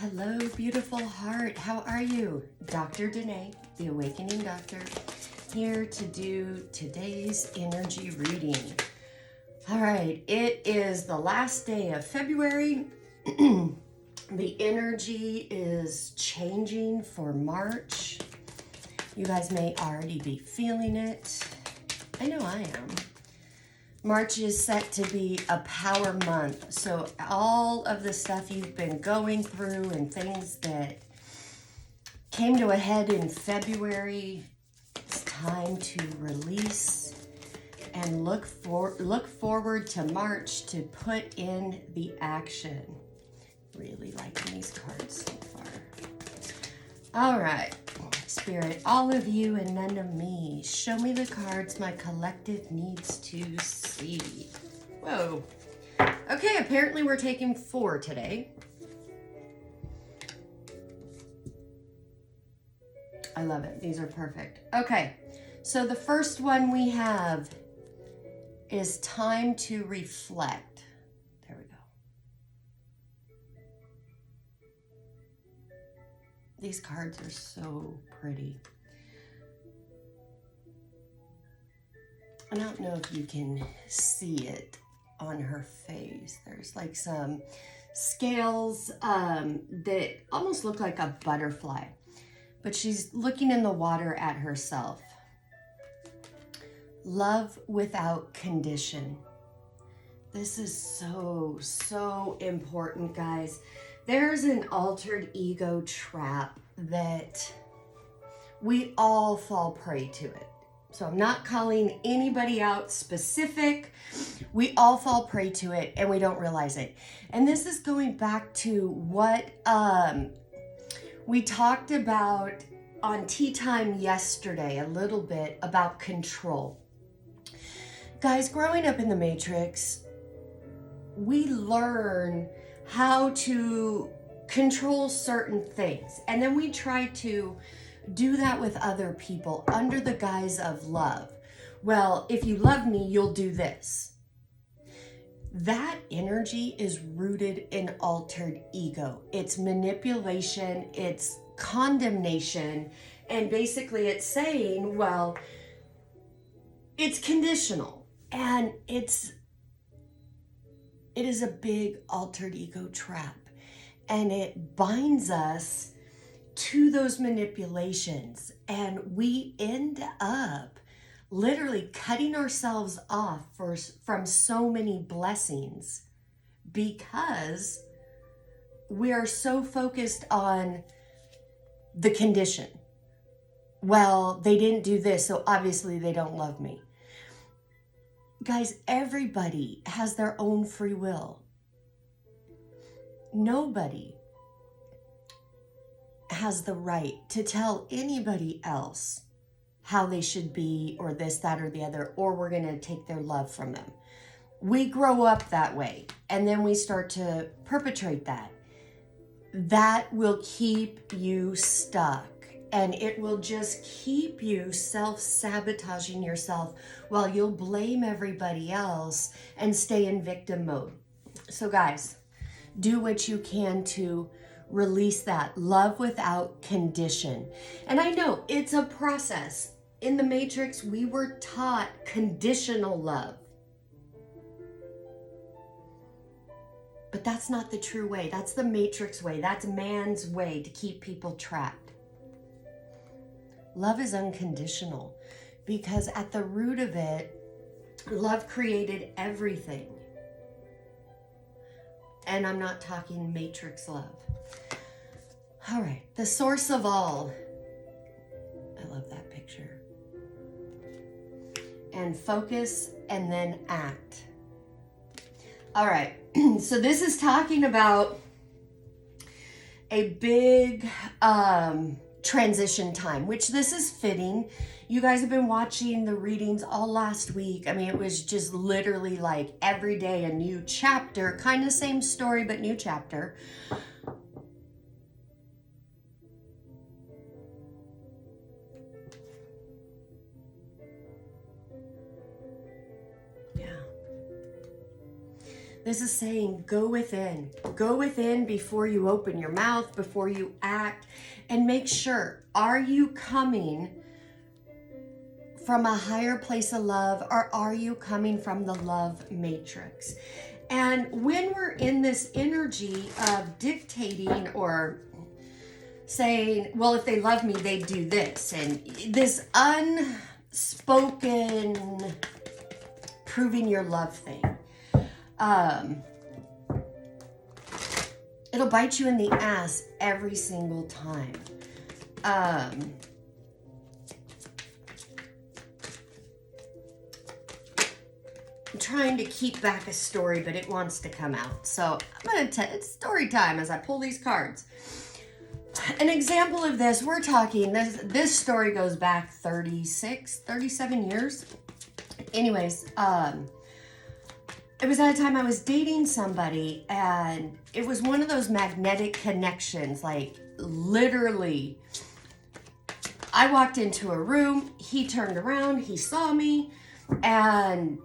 Hello, beautiful heart. How are you? Dr. Denae, the Awakening Doctor, here to do today's energy reading. All right, it is the last day of February. The energy is changing for March. You guys may already be feeling it. I know I am. March is set to be a power month. So all of the stuff you've been going through and things that came to a head in February, it's time to release and look forward to March to put in the action. Really liking these cards so far. All right. Spirit, all of you and none of me. Show me the cards my collective needs to see. Whoa. Okay, apparently we're taking 4 today. I love it. These are perfect. Okay, so the first one we have is time to reflect. There we go. These cards are so pretty. I don't know if you can see it on her face. There's like some scales that almost look like a butterfly, but she's looking in the water at herself. Love without condition. This is so important, guys. There's an altered ego trap that we all fall prey to it. So I'm not calling anybody out specific. We all fall prey to it and we don't realize it. And this is going back to what we talked about on Tea Time yesterday, a little bit about control. Guys, growing up in the Matrix, we learn how to control certain things. And then we try to do that with other people under the guise of love. Well, if you love me, you'll do this. That energy is rooted in altered ego. It's manipulation, it's condemnation, and basically it's saying, well, it's conditional. And it is a big altered ego trap, and it binds us to those manipulations, and we end up literally cutting ourselves off from so many blessings because we are so focused on the condition. Well, they didn't do this, so obviously they don't love me. Guys, everybody has their own free will. Nobody has the right to tell anybody else how they should be, or this, that, or the other, or we're going to take their love from them. We grow up that way, and then we start to perpetrate that. That will keep you stuck. And it will just keep you self-sabotaging yourself while you'll blame everybody else and stay in victim mode. So guys, do what you can to release that. Love without condition. And I know it's a process. In the Matrix, we were taught conditional love. But that's not the true way. That's the Matrix way. That's man's way to keep people trapped. Love is unconditional because at the root of it, love created everything. And I'm not talking Matrix love. All right, the source of all. I love that picture. And focus and then act. All right, so this is talking about a big transition time, which this is fitting. You guys have been watching the readings all last week. I mean, it was just literally like every day a new chapter, kind of same story, but new chapter. Yeah. This is saying go within. Go within before you open your mouth, before you act, and make sure, are you coming from a higher place of love, or are you coming from the love matrix? And when we're in this energy of dictating or saying, well, if they love me, they do this, and this unspoken proving your love thing, it'll bite you in the ass every single time. I'm trying to keep back a story, but it wants to come out. So I'm going to it's story time as I pull these cards. An example of this, we're talking, this story goes back 37 years. Anyways, it was at a time I was dating somebody, and it was one of those magnetic connections, like literally. I walked into a room, he turned around, he saw me, and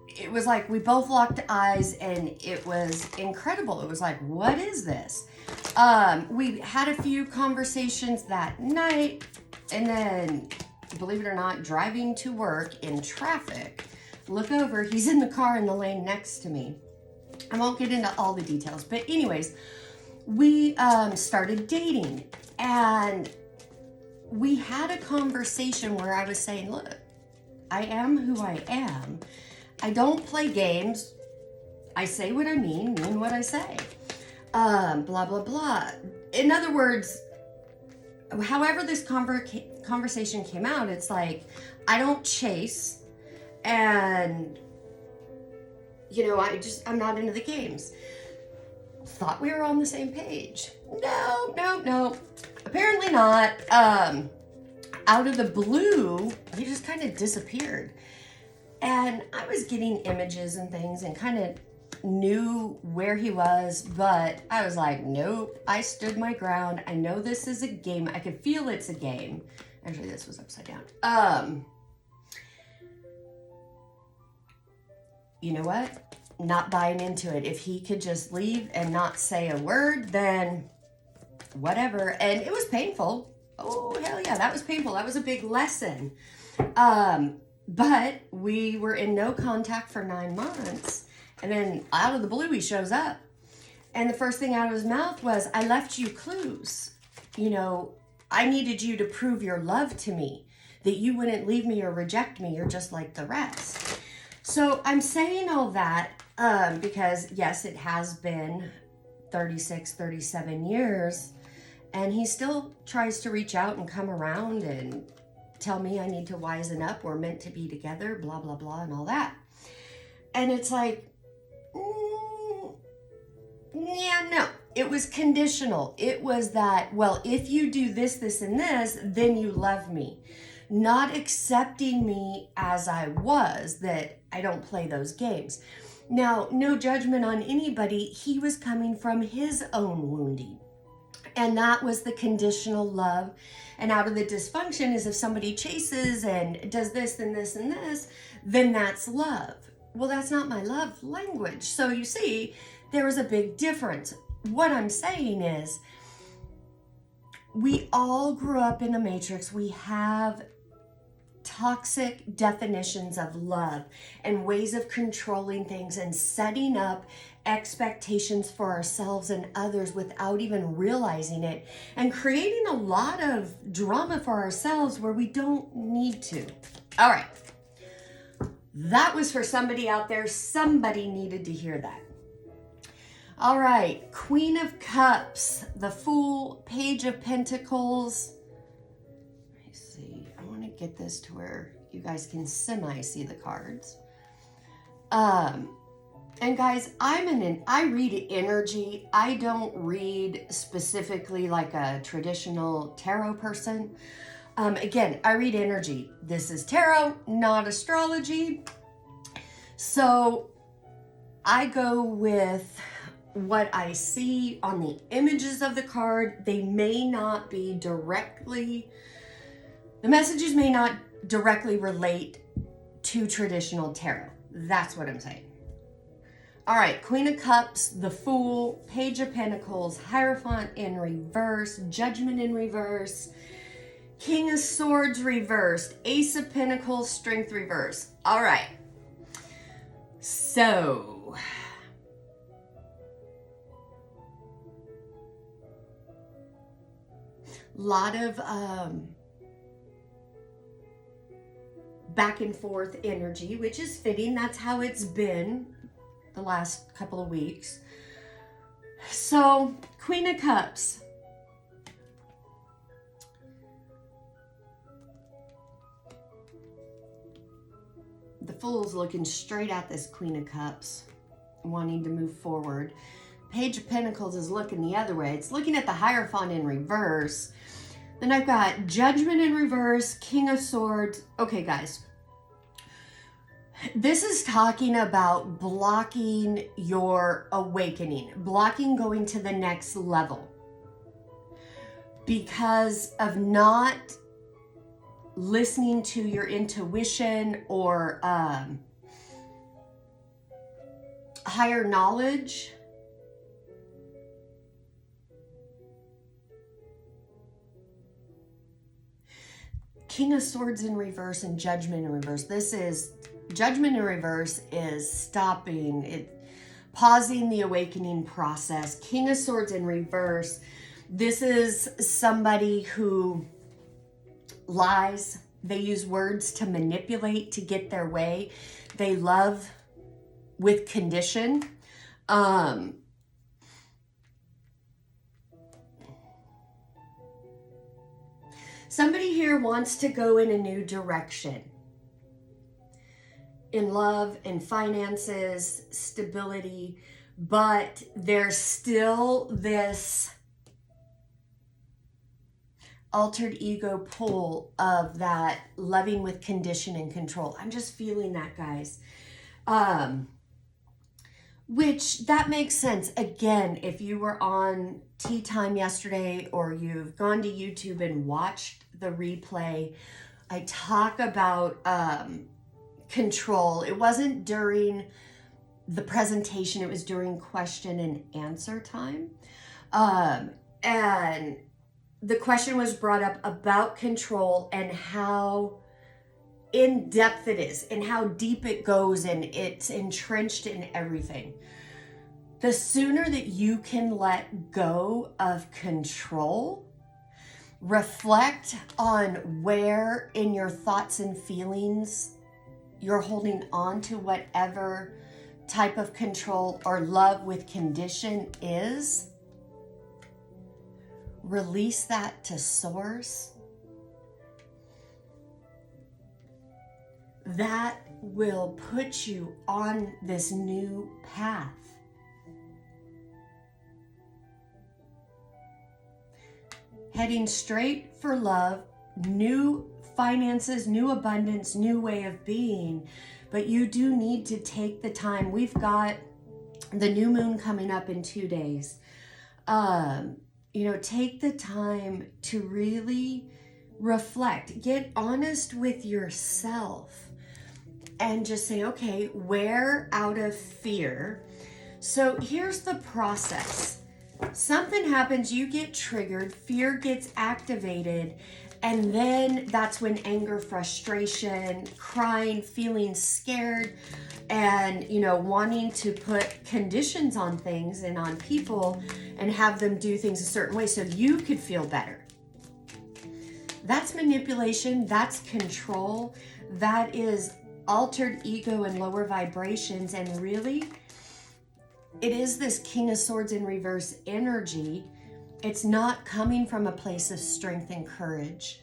it was like we both locked eyes, and it was incredible. It was like, what is this? We had a few conversations that night, and then, believe it or not, driving to work in traffic, look over, he's in the car in the lane next to me. I won't get into all the details, but anyways, we started dating, and we had a conversation where I was saying, look, I am who I am. I don't play games. I say what I mean what I say. Blah, blah, blah. In other words, however this conversation came out, it's like, I don't chase, and, you know, I'm not into the games. Thought we were on the same page. No. Apparently not. Out of the blue, he just kind of disappeared. And I was getting images and things and kind of knew where he was, but I was like, nope, I stood my ground. I know this is a game. I could feel it's a game. Actually, this was upside down. You know what? Not buying into it. If he could just leave and not say a word, then whatever. And it was painful. Oh, hell yeah, that was painful. That was a big lesson. But we were in no contact for 9 months. And then out of the blue, he shows up. And the first thing out of his mouth was, I left you clues. You know, I needed you to prove your love to me, that you wouldn't leave me or reject me. You're just like the rest. So I'm saying all that because, yes, it has been 36, 37 years. And he still tries to reach out and come around and tell me I need to wisen up. We're meant to be together, blah, blah, blah, and all that. And it's like, yeah, no. It was conditional. It was that, well, if you do this, this, and this, then you love me. Not accepting me as I was, that I don't play those games. Now, no judgment on anybody. He was coming from his own wounding. And that was the conditional love. And out of the dysfunction is if somebody chases and does this and this and this, then that's love. Well, that's not my love language. So you see, there is a big difference. What I'm saying is, we all grew up in a matrix. We have toxic definitions of love and ways of controlling things and setting up expectations for ourselves and others without even realizing it, and creating a lot of drama for ourselves where we don't need to. All right. That was for somebody out there. Somebody needed to hear that. All right. Queen of Cups, the Fool, Page of Pentacles. Let me see. I want to get this to where you guys can semi-see the cards. And guys, I read energy. I don't read specifically like a traditional tarot person. Again, I read energy. This is tarot, not astrology. So I go with what I see on the images of the card. They may not be directly, the messages may not directly relate to traditional tarot. That's what I'm saying. All right, Queen of Cups, the Fool, Page of Pentacles, Hierophant in reverse, Judgment in reverse, King of Swords reversed, Ace of Pentacles, Strength reversed. All right. So, lot of back and forth energy, which is fitting. That's how it's been the last couple of weeks. So, Queen of Cups. The Fool's looking straight at this Queen of Cups, wanting to move forward. Page of Pentacles is looking the other way. It's looking at the Hierophant in reverse. Then I've got Judgment in reverse, King of Swords. Okay, guys. This is talking about blocking your awakening, blocking going to the next level because of not listening to your intuition or higher knowledge. King of Swords in reverse and Judgment in reverse. This is Judgment in reverse is stopping it, pausing the awakening process. King of Swords in reverse. This is somebody who lies. They use words to manipulate to get their way. They love with condition. Somebody here wants to go in a new direction. In love, in finances, stability, but there's still this altered ego pull of that loving with condition and control. I'm just feeling that, guys. Which that makes sense. Again, if you were on Tea Time yesterday or you've gone to YouTube and watched the replay, I talk about control. It wasn't during the presentation, it was during question and answer time. And the question was brought up about control and how in depth it is and how deep it goes and it's entrenched in everything. The sooner that you can let go of control, reflect on where in your thoughts and feelings you're holding on to whatever type of control or love with condition is. Release that to source. That will put you on this new path. Heading straight for love, new finances, new abundance, new way of being. But you do need to take the time. We've got the new moon coming up in 2 days. Take the time to really reflect. Get honest with yourself and just say, okay, where out of fear? So here's the process. Something happens, you get triggered, fear gets activated, and then that's when anger, frustration, crying, feeling scared, and, wanting to put conditions on things and on people and have them do things a certain way so you could feel better. That's manipulation, that's control, that is altered ego and lower vibrations, and really, it is this King of Swords in reverse energy. It's not coming from a place of strength and courage.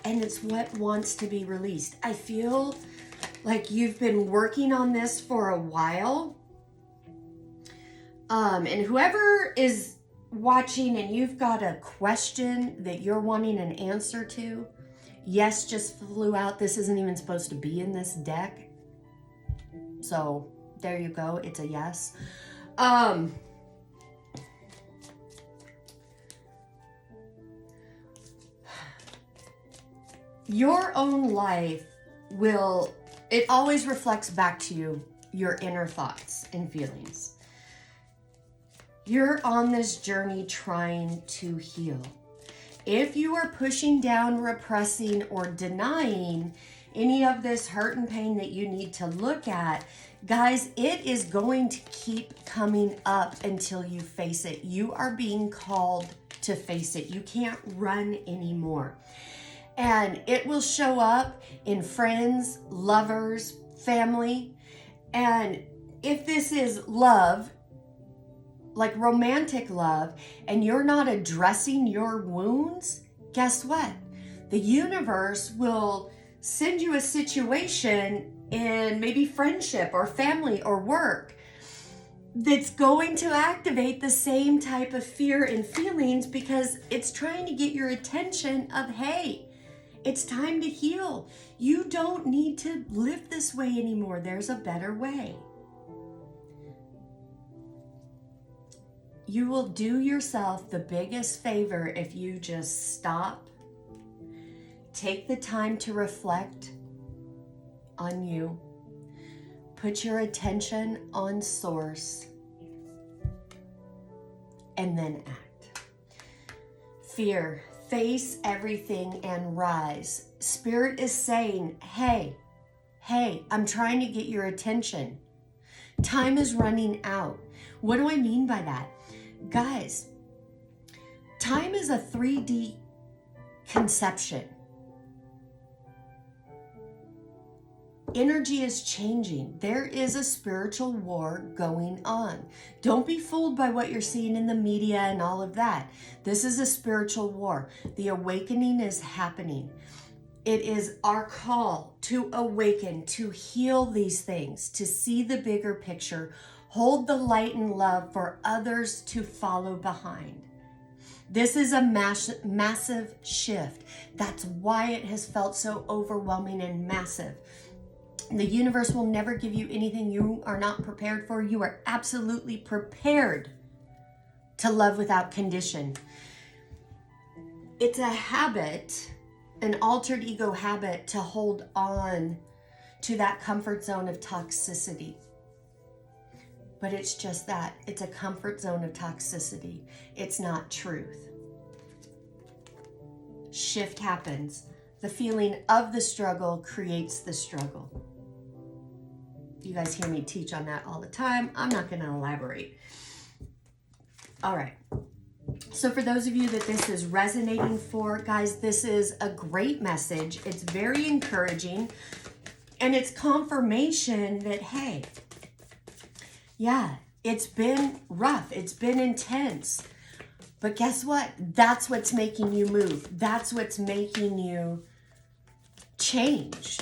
And it's what wants to be released. I feel like you've been working on this for a while. And whoever is watching and you've got a question that you're wanting an answer to, yes just flew out. This isn't even supposed to be in this deck. So there you go. It's a yes. Your own life it always reflects back to you your inner thoughts and feelings. You're on this journey trying to heal. If you are pushing down, repressing, or denying any of this hurt and pain that you need to look at, guys, it is going to keep coming up until you face it. You are being called to face it. You can't run anymore. And it will show up in friends, lovers, family. And if this is love, like romantic love, and you're not addressing your wounds, guess what? The universe will send you a situation in maybe friendship or family or work that's going to activate the same type of fear and feelings, because it's trying to get your attention of, hey, it's time to heal. You don't need to live this way anymore. There's a better way. You will do yourself the biggest favor if you just stop, take the time to reflect on you, put your attention on source, and then act. Fear, face everything and rise. Spirit is saying, hey, I'm trying to get your attention. Time is running out. What do I mean by that? Guys, time is a 3D conception. Energy is changing. There is a spiritual war going on. Don't be fooled by what you're seeing in the media and all of that. This is a spiritual war. The awakening is happening. It is our call to awaken, to heal these things, to see the bigger picture, hold the light and love for others to follow behind. This is a massive shift. That's why it has felt so overwhelming and massive. The universe will never give you anything you are not prepared for. You are absolutely prepared to love without condition. It's a habit, an altered ego habit, to hold on to that comfort zone of toxicity. But it's just that. It's a comfort zone of toxicity. It's not truth. Shift happens. The feeling of the struggle creates the struggle. You guys hear me teach on that all the time. I'm not going to elaborate. All right. So for those of you that this is resonating for, guys, this is a great message. It's very encouraging. And it's confirmation that, hey, yeah, it's been rough. It's been intense. But guess what? That's what's making you move. That's what's making you change.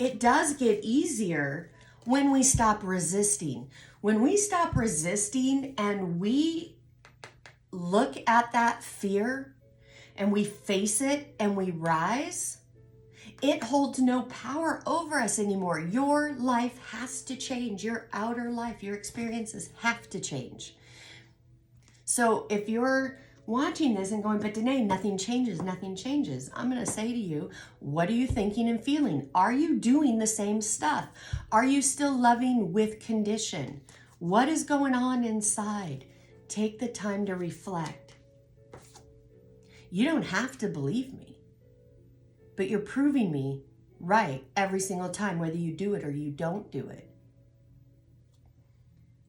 It does get easier when we stop resisting. When we stop resisting and we look at that fear and we face it and we rise, it holds no power over us anymore. Your life has to change. Your outer life, your experiences have to change. So if you're watching this and going, but Denae, nothing changes, I'm going to say to you, what are you thinking and feeling? Are you doing the same stuff? Are you still loving with condition? What is going on inside? Take the time to reflect. You don't have to believe me, but you're proving me right every single time, whether you do it or you don't do it.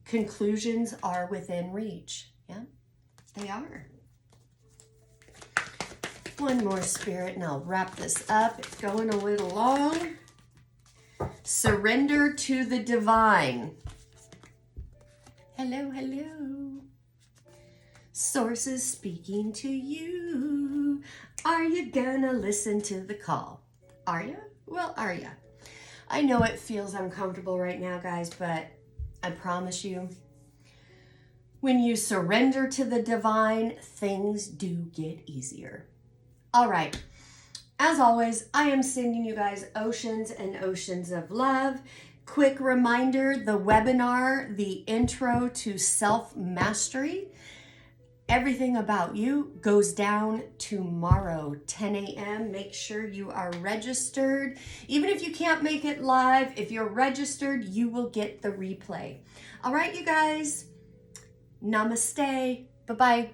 Conclusions are within reach. Yeah, they are. One more, Spirit, and I'll wrap this up. It's going a little long. Surrender to the divine. Hello, hello. Source is speaking to you. Are you gonna listen to the call? Are you? Well, are you? I know it feels uncomfortable right now, guys, but I promise you, when you surrender to the divine, things do get easier. All right. As always, I am sending you guys oceans and oceans of love. Quick reminder, the webinar, the intro to self-mastery, Everything About You goes down tomorrow, 10 a.m. Make sure you are registered. Even if you can't make it live, if you're registered, you will get the replay. All right, you guys. Namaste. Bye-bye.